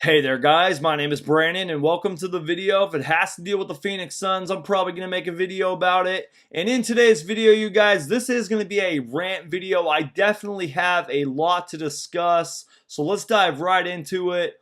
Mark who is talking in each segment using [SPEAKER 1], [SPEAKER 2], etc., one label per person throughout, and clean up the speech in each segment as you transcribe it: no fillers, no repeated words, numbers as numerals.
[SPEAKER 1] Hey there guys, my name is Brandon and welcome to the video. If it has to deal with the Phoenix Suns, I'm probably going to make a video about it. And in today's video, you guys, this is going to be a rant video. I definitely have a lot to discuss, so let's dive right into it.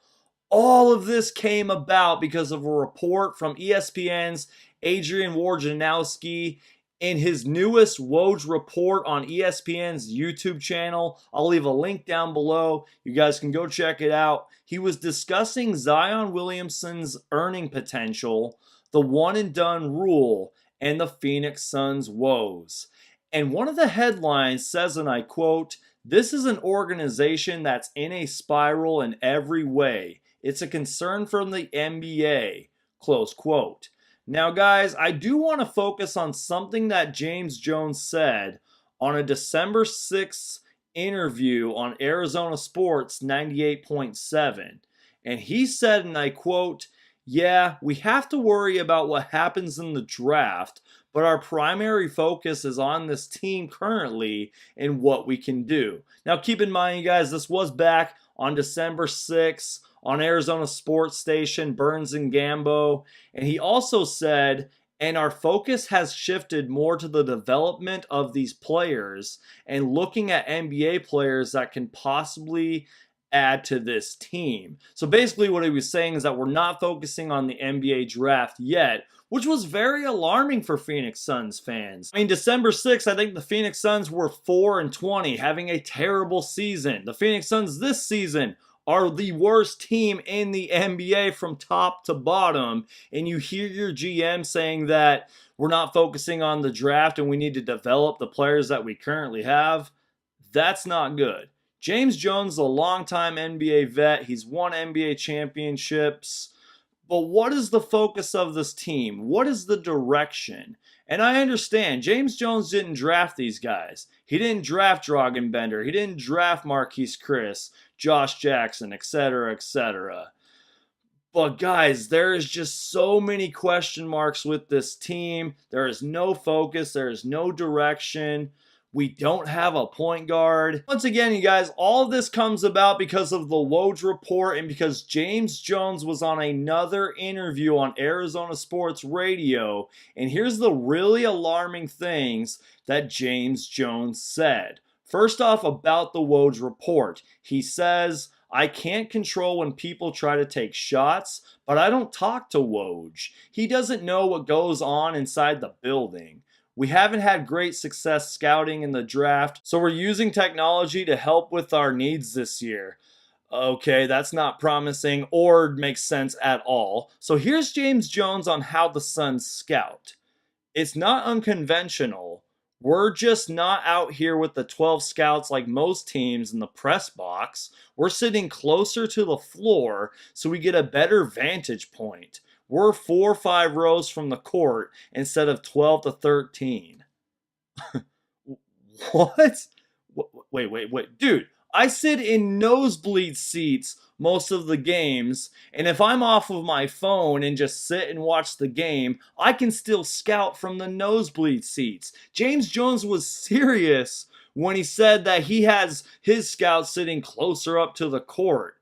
[SPEAKER 1] All of this came about because of a report from ESPN's Adrian Wojnarowski in his newest Woj report on ESPN's YouTube channel. I'll leave a link down below. You guys can go check it out. He was discussing Zion Williamson's earning potential, the one and done rule, and the Phoenix Suns' woes. And one of the headlines says, and I quote, "This is an organization that's in a spiral in every way. It's a concern from the NBA," close quote. Now, guys, I do want to focus on something that James Jones said on a December 6th interview on Arizona Sports 98.7. And he said, and I quote, "Yeah, we have to worry about what happens in the draft, but our primary focus is on this team currently and what we can do." Now, keep in mind, you guys, this was back on December 6th on Arizona Sports Station, Burns and Gambo. And he also said, and our focus has shifted more to the development of these players and looking at NBA players that can possibly add to this team. So basically what he was saying is that we're not focusing on the NBA draft yet, which was very alarming for Phoenix Suns fans. I mean, December 6th, I think the Phoenix Suns were 4-20, having a terrible season. The Phoenix Suns this season are the worst team in the NBA from top to bottom, and you hear your GM saying that we're not focusing on the draft and we need to develop the players that we currently have. That's not good. James Jones is a longtime NBA vet. He's won NBA championships. But what is the focus of this team? What is the direction? And I understand, James Jones didn't draft these guys. He didn't draft Dragan. He didn't draft Marquise Chris, Josh Jackson, etc., etc. But guys, there is just so many question marks with this team. There is no focus. There is no direction. We don't have a point guard. Once again, you guys, all of this comes about because of the Woj report and because James Jones was on another interview on Arizona Sports Radio. And here's the really alarming things that James Jones said. First off, about the Woj report. He says, "I can't control when people try to take shots, but I don't talk to Woj. He doesn't know what goes on inside the building. We haven't had great success scouting in the draft, so we're using technology to help with our needs this year." Okay, that's not promising or makes sense at all. So here's James Jones on how the Suns scout. "It's not unconventional. We're just not out here with the 12 scouts like most teams in the press box. We're sitting closer to the floor so we get a better vantage point. We're 4 or 5 rows from the court instead of 12 to 13. What? Wait. Dude, I sit in nosebleed seats most of the games, and if I'm off of my phone and just sit and watch the game, I can still scout from the nosebleed seats." James Jones was serious when he said that he has his scouts sitting closer up to the court.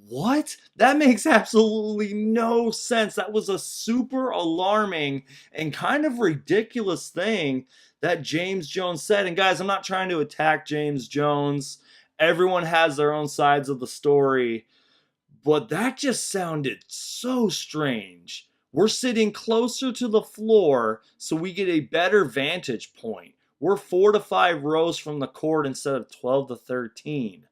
[SPEAKER 1] What? That makes absolutely no sense. That was a super alarming and kind of ridiculous thing that James Jones said. And guys, I'm not trying to attack James Jones. Everyone has their own sides of the story. But that just sounded so strange. We're sitting closer to the floor so we get a better vantage point. We're 4 to 5 rows from the court instead of 12 to 13.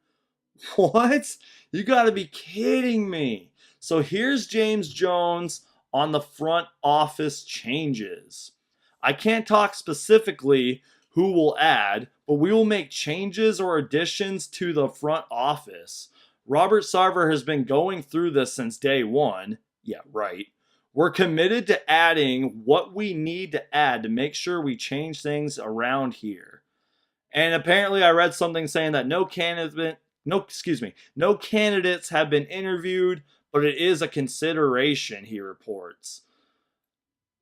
[SPEAKER 1] What? You gotta be kidding me. So here's James Jones on the front office changes. "I can't talk specifically who will add, but we will make changes or additions to the front office. Robert Sarver has been going through this since day one." Yeah, right. "We're committed to adding what we need to add to make sure we change things around here." And apparently I read something saying that no candidates have been interviewed, but it is a consideration, he reports.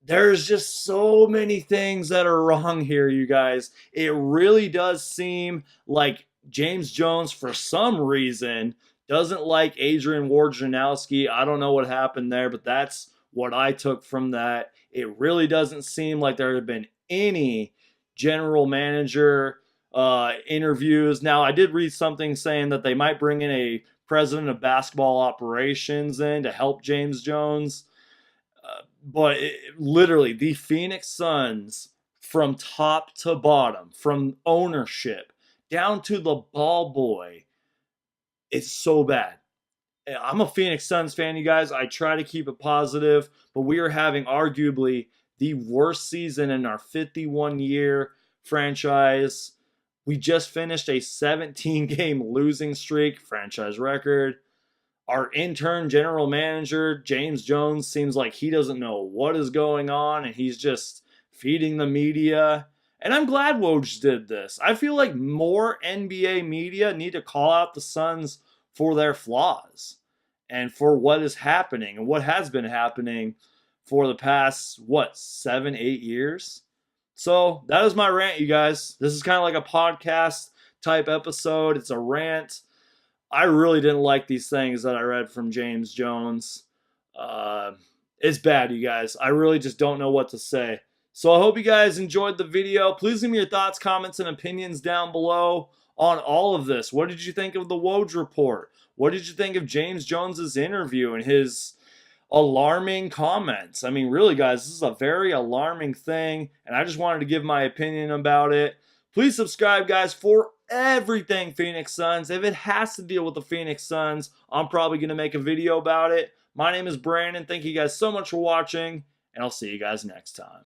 [SPEAKER 1] There's just so many things that are wrong here, you guys. It really does seem like James Jones, for some reason, Doesn't like Adrian Wojnarowski. I don't know what happened there, but that's what I took from that. It really doesn't seem like there have been any general manager interviews. Now, I did read something saying that they might bring in a president of basketball operations in to help James Jones. But literally, the Phoenix Suns, from top to bottom, from ownership down to the ball boy, it's so bad. I'm a Phoenix Suns fan, you guys. I try to keep it positive, but we are having arguably the worst season in our 51-year franchise. We just finished a 17-game losing streak, franchise record. Our intern general manager, James Jones, seems like he doesn't know what is going on and he's just feeding the media. And I'm glad Woj did this. I feel like more NBA media need to call out the Suns for their flaws and for what is happening and what has been happening for the past, 7, 8 years? So that is my rant, you guys. This is kind of like a podcast type episode. It's a rant. I really didn't like these things that I read from James Jones. It's bad, you guys. I really just don't know what to say. So I hope you guys enjoyed the video. Please leave me your thoughts, comments, and opinions down below on all of this. What did you think of the Woj report? What did you think of James Jones's interview and his alarming comments? I mean, really, guys, this is a very alarming thing, and I just wanted to give my opinion about it. Please subscribe, guys, for everything Phoenix Suns. If it has to deal with the Phoenix Suns, I'm probably going to make a video about it. My name is Brandon. Thank you guys so much for watching, and I'll see you guys next time.